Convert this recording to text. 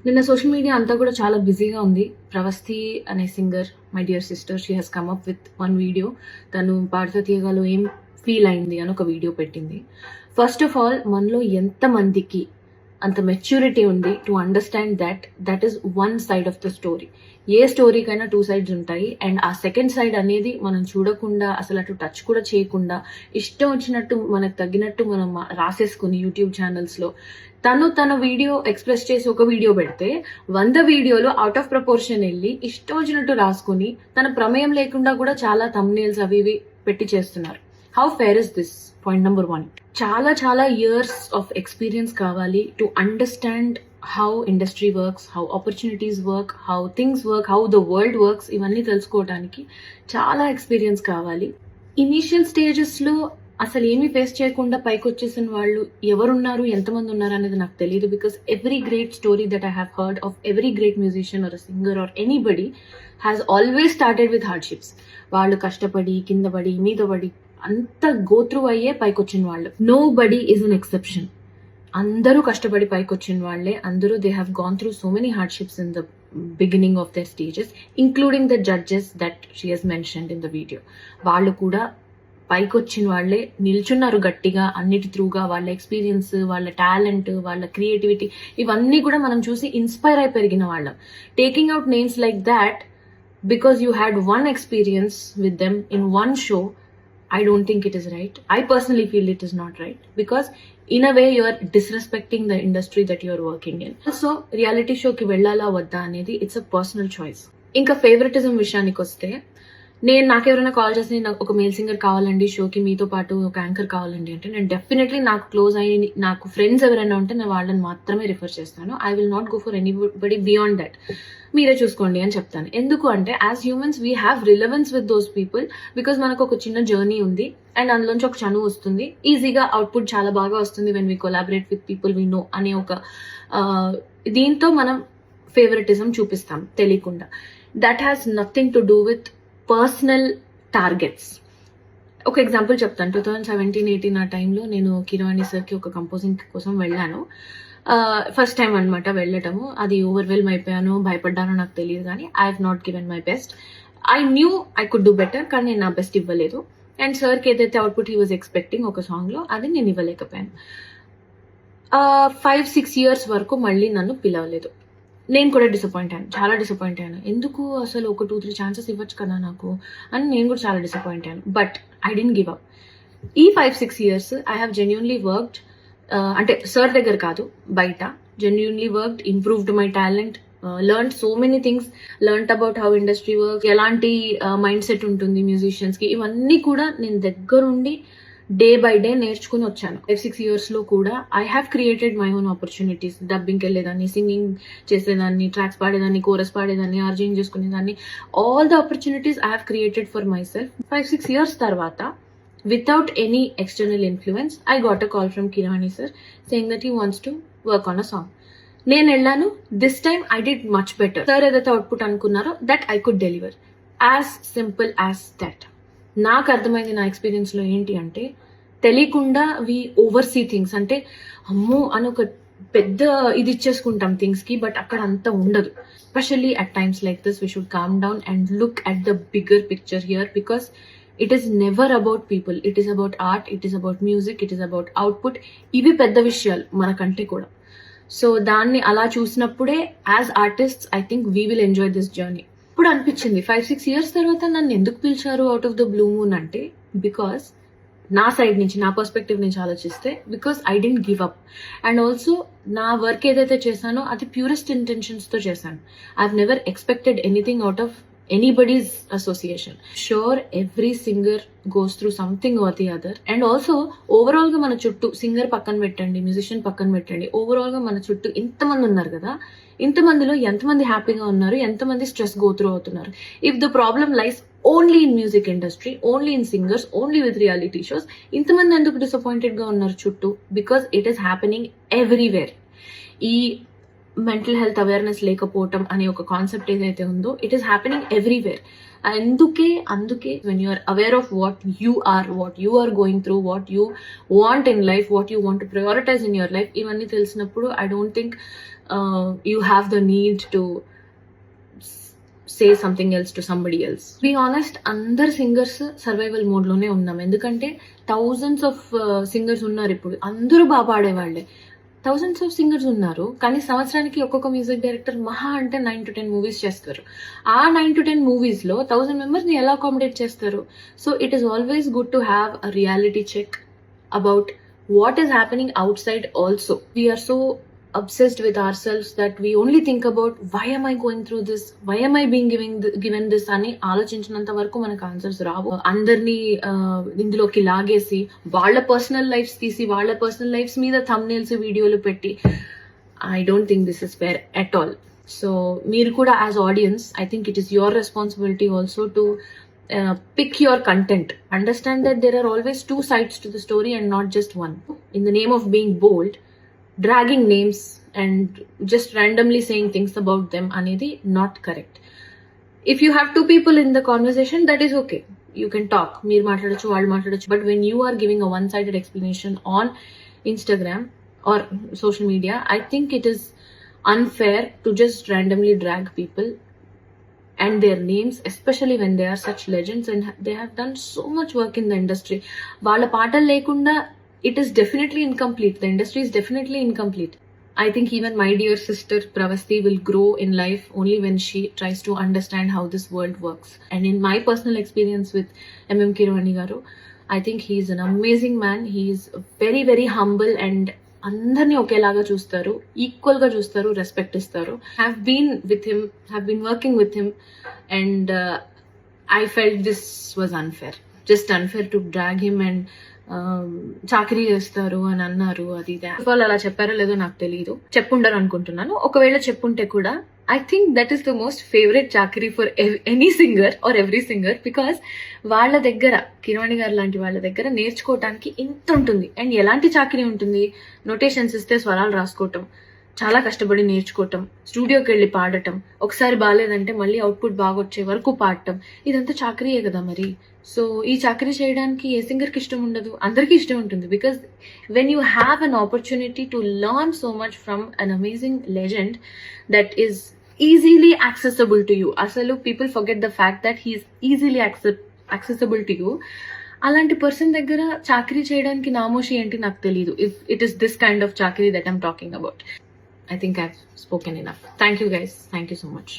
నిన్న social media అంతా కూడా చాలా బిజీగా ఉంది. ప్రవస్థి అనే singer, my dear sister, she has come up with one video. తను పాడుతా తీయగాలో ఏం ఫీల్ అయింది అని ఒక వీడియో పెట్టింది. ఫస్ట్ ఆఫ్ ఆల్, మనలో ఎంతమందికి అంత మెచ్యూరిటీ ఉంది to understand that is one side of the story. ఏ స్టోరీకైనా టూ సైడ్స్ ఉంటాయి. అండ్ ఆ సెకండ్ సైడ్ అనేది మనం చూడకుండా, అసలు అటు టచ్ కూడా చేయకుండా, ఇష్టం వచ్చినట్టు మనకు తగ్గినట్టు మనం రాసేసుకుని యూట్యూబ్ ఛానల్స్లో తన వీడియో ఎక్స్ప్రెస్ చేసి ఒక వీడియో పెడితే 100 వీడియోలు అవుట్ ఆఫ్ ప్రపోర్షన్ వెళ్ళి ఇష్టం వచ్చినట్టు రాసుకుని తన ప్రమేయం లేకుండా కూడా చాలా థంబ్నెయిల్స్ అవి ఇవి పెట్టి చేస్తున్నారు. How fair is this? Point number 1. చాలా ఇయర్స్ ఆఫ్ ఎక్స్పీరియన్స్ కావాలి to understand how industry works, how opportunities work, how things work, how the world works. ఇవన్నీ తెలుసుకోవడానికి చాలా ఎక్స్పీరియన్స్ కావాలి. ఇనీషియల్ స్టేజెస్లో అసలు ఏమీ ఫేస్ చేయకుండా పైకి వచ్చేసిన వాళ్ళు ఎవరున్నారు, ఎంతమంది ఉన్నారు అనేది నాకు తెలియదు. Because every great story that I have heard of every great musician or singer or anybody has always started with hardships. వాళ్ళు కష్టపడి, కింద పడి, మీద పడి, అంత గోత్రు అయ్యే పైకి వచ్చిన వాళ్ళు. Nobody is an exception. అందరూ కష్టపడి పైకి వచ్చిన వాళ్ళే. అందరూ they have gone through so many hardships in the beginning of their stages, including the judges that she has mentioned in the video. వాళ్ళు కూడా పైకి వచ్చిన వాళ్ళే, నిల్చున్నారు గట్టిగా అన్నిటి త్రూగా. వాళ్ళ ఎక్స్పీరియన్స్, వాళ్ళ టాలెంట్, వాళ్ళ క్రియేటివిటీ, ఇవన్నీ కూడా మనం చూసి ఇన్స్పైర్ అయి పెరిగిన వాళ్ళం. Taking out names like that because you had one experience with them in one show, I don't think it is right. I personally feel it is not right because in a way you are disrespecting the industry that you are working in. So reality show ki vellala vadda anedi it's a personal choice. Inka favoritism విషయానికి వస్తే, నాకు ఎవరైనా call చేసి నాకు ఒక male singer కావాలండి షోకి, మీతో పాటు ఒక యాంకర్ కావాలండి అంటే, నేను డెఫినెట్లీ నాకు క్లోజ్ అయ్యి నాకు ఫ్రెండ్స్ ఎవరైనా ఉంటే నేను వాళ్ళని మాత్రమే రిఫర్ చేస్తాను. I will not go for anybody beyond that. మీరే చూసుకోండి అని చెప్తాను. ఎందుకు అంటే, as humans we have relevance with those people because మనకు ఒక చిన్న జర్నీ ఉంది అండ్ అందులోంచి ఒక చనువు వస్తుంది. ఈజీగా అవుట్పుట్ చాలా బాగా వస్తుంది when we collaborate with people we know అనే ఒక దీంతో మనం ఫేవరెటిజం చూపిస్తాం తెలియకుండా. That has nothing to do with personal targets. ఒక ఎగ్జాంపుల్ చెప్తాను. 2017-18 ఆ టైంలో నేను కీరవాణి సార్కి ఒక కంపోజింగ్ కోసం వెళ్ళాను. ఫస్ట్ టైం అనమాట వెళ్ళటము. అది ఓవర్వెల్మ్ అయిపోయాను, భయపడ్డానో నాకు తెలియదు, కానీ I have not given my best. I knew I could do better, కానీ నేను నా బెస్ట్ ఇవ్వలేదు. అండ్ సార్కి ఏదైతే అవుట్పుట్ హీ వాజ్ ఎక్స్పెక్టింగ్ ఒక సాంగ్లో, అది నేను ఇవ్వలేకపోయాను. 5-6 ఇయర్స్ వరకు మళ్ళీ నన్ను పిలవలేదు. నేను కూడా డిసప్పాయింట్ అయ్యాను, చాలా డిసప్పాయింట్ అయ్యాను. ఎందుకు అసలు ఒక 2-3 ఛాన్సెస్ ఇవ్వచ్చు కదా నాకు అని నేను కూడా చాలా డిసప్పాయింట్ అయ్యాను. But I didn't give up. ఈ 5-6 years I have genuinely worked, అంటే సార్ దగ్గర కాదు, బయట genuinely worked, improved my talent, learn so many things, learn about how industry work, ఎలాంటి మైండ్ సెట్ ఉంటుంది మ్యూజిషియన్స్కి, ఇవన్నీ కూడా నేను దగ్గరుండి డే బై డే నేర్చుకుని వచ్చాను. 5-6 ఇయర్స్లో కూడా I have created my own opportunities. డబ్బింగ్కి వెళ్ళేదాన్ని, సింగింగ్ చేసేదాన్ని, ట్రాక్స్ పాడేదాన్ని, కోరస్ పాడేదాన్ని, ఆర్జింగ్ చేసుకునేదాన్ని. All the opportunities I have created for myself. 5-6 years తర్వాత, without any external influence, I got a call from Kirani sir saying that he wants to work on a song. నేను వెళ్ళాను. This time I did much better. Sir ఏదైతే output అనుకున్నారో that I could deliver. As simple as that. నాకు అర్థమైంది నా ఎక్స్పీరియన్స్లో ఏంటి అంటే, తెలియకుండా వీ ఓవర్సీ థింగ్స్. అంటే అమ్మో అని ఒక పెద్ద ఇది ఇచ్చేసుకుంటాం థింగ్స్కి, బట్ అక్కడ అంత ఉండదు. Especially at times like this we should calm down and look at the bigger picture here, because it is never about people. It is about art, it is about music, it is about output. ఇవి పెద్ద విషయాలు మనకంటే కూడా. So దాన్ని అలా చూసినప్పుడే as artists I think we will enjoy this journey. ఇప్పుడు అనిపించింది 5-6 ఇయర్స్ తర్వాత నన్ను ఎందుకు పిలిచారు out of the blue moon అంటే, బికాస్ నా సైడ్ నుంచి, నా పర్స్పెక్టివ్ నుంచి ఆలోచిస్తే, because I didn't give up. And also నా వర్క్ ఏదైతే చేశానో అది ప్యూరెస్ట్ ఇంటెన్షన్స్తో చేశాను. I have never expected anything out of anybody's association. Sure, every singer goes through something or the other. And also overall గా మన చుట్టూ సింగర్ పక్కన పెట్టండి, మ్యూజిషియన్ పక్కన పెట్టండి, ఓవరాల్ గా మన చుట్టూ ఇంతమంది ఉన్నారు కదా, ఇంతమందిలో ఎంతమంది హ్యాపీగా ఉన్నారు, ఎంతమంది స్ట్రెస్ గో త్రూ అవుతున్నారు. If the problem lies only in music industry, only in singers, only with reality shows, ఇంతమంది ఎందుకు డిసప్పాయింటెడ్ గా ఉన్నారు చుట్టూ? Because it is happening everywhere. ఈ మెంటల్ హెల్త్ అవేర్నెస్ లేకపోవటం అనే ఒక కాన్సెప్ట్ ఏదైతే ఉందో, ఇట్ ఈస్ హ్యాపెనింగ్ ఎవ్రీవేర్. అందుకే when you are aware of what you are going through, what you want in life, what you want to prioritize in your life, ఇవన్నీ తెలిసినప్పుడు I don't think you have the need to say something else to somebody else. Be honest, అందరు singers survival మోడ్లోనే ఉన్నాం. ఎందుకంటే thousands of singers ఉన్నారు ఇప్పుడు, అందరూ బాగా పాడేవాళ్ళే. థౌజండ్స్ ఆఫ్ సింగర్స్ ఉన్నారు, కానీ సంవత్సరానికి ఒక్కొక్క మ్యూజిక్ డైరెక్టర్ మహా అంటే 9 to 10 మూవీస్ చేస్తారు. ఆ 9 to 10 మూవీస్లో 1000 మెంబర్స్ని ఎలా అకామిడేట్ చేస్తారు? So it is always good to have a reality check about what is happening outside also. We are so obsessed with ourselves that we only think about why am I going through this, why am I being given this అని ఆలోచించినంత వరకు మనకు answers రావు. అందరినీ ఇందులోకి లాగేసి వాళ్ళ personal lifes తీసి వాళ్ళ personal lifes మీద థంబ్నెయిల్స్ వీడియోలు పెట్టి I don't think this is fair at all. So మీరు కూడా as audience, I think it is your responsibility also to pick your content. Understand that there are always two sides to the story and not just one. In the name of being bold, dragging names and just randomly saying things about them anedi not correct. If you have two people in the conversation, that is okay, you can talk, meer maatladochu vallu maatladochu. But when you are giving a one sided explanation on Instagram or social media, I think it is unfair to just randomly drag people and their names, especially when they are such legends and they have done so much work in the industry. Vaalla paatalu lekunda it is definitely incomplete. The industry is definitely incomplete. I think even my dear sister Pravasti will grow in life only when she tries to understand how this world works. And in my personal experience with MM Keeravani garu, I think he is an amazing man. He is very very humble and అందరినీ ఒకేలాగా చూస్తారు, equal గా చూస్తారు, respect ఇస్తారు. Have been working with him and I felt this was unfair, just unfair to drag him. And చాకరీ చేస్తారు అని అన్నారు, అది వాళ్ళు అలా చెప్పారో లేదో నాకు తెలియదు, చెప్పుండరు అనుకుంటున్నాను. ఒకవేళ చెప్పుంటే కూడా I think that is the most favorite చాకరీ for any singer or every singer, because వాళ్ళ దగ్గర, కిరవాణి గారు లాంటి వాళ్ళ దగ్గర నేర్చుకోవటానికి ఇంత ఉంటుంది. అండ్ ఎలాంటి చాకరీ ఉంటుంది? నోటేషన్స్ ఇస్తే స్వరాలు రాసుకోవటం, చాలా కష్టపడి నేర్చుకోవటం, స్టూడియోకి వెళ్ళి పాడటం, ఒకసారి బాగాలేదంటే మళ్ళీ అవుట్పుట్ బాగా వచ్చే వరకు పాడటం, ఇదంతా చాకరీయే కదా మరి. సో ఈ చాకరీ చేయడానికి ఏ సింగర్కి ఇష్టం ఉండదు? అందరికీ ఇష్టం ఉంటుంది. Because when you have an opportunity to learn so much from an amazing legend that is easily accessible to you. అసలు people forget the fact that he is easily accessible to you. అలాంటి పర్సన్ దగ్గర చాకరీ చేయడానికి నామోషి ఏంటి నాకు తెలియదు. If it is this kind of చాకరీ that I'm talking about. I think I've spoken enough. Thank you guys. Thank you so much.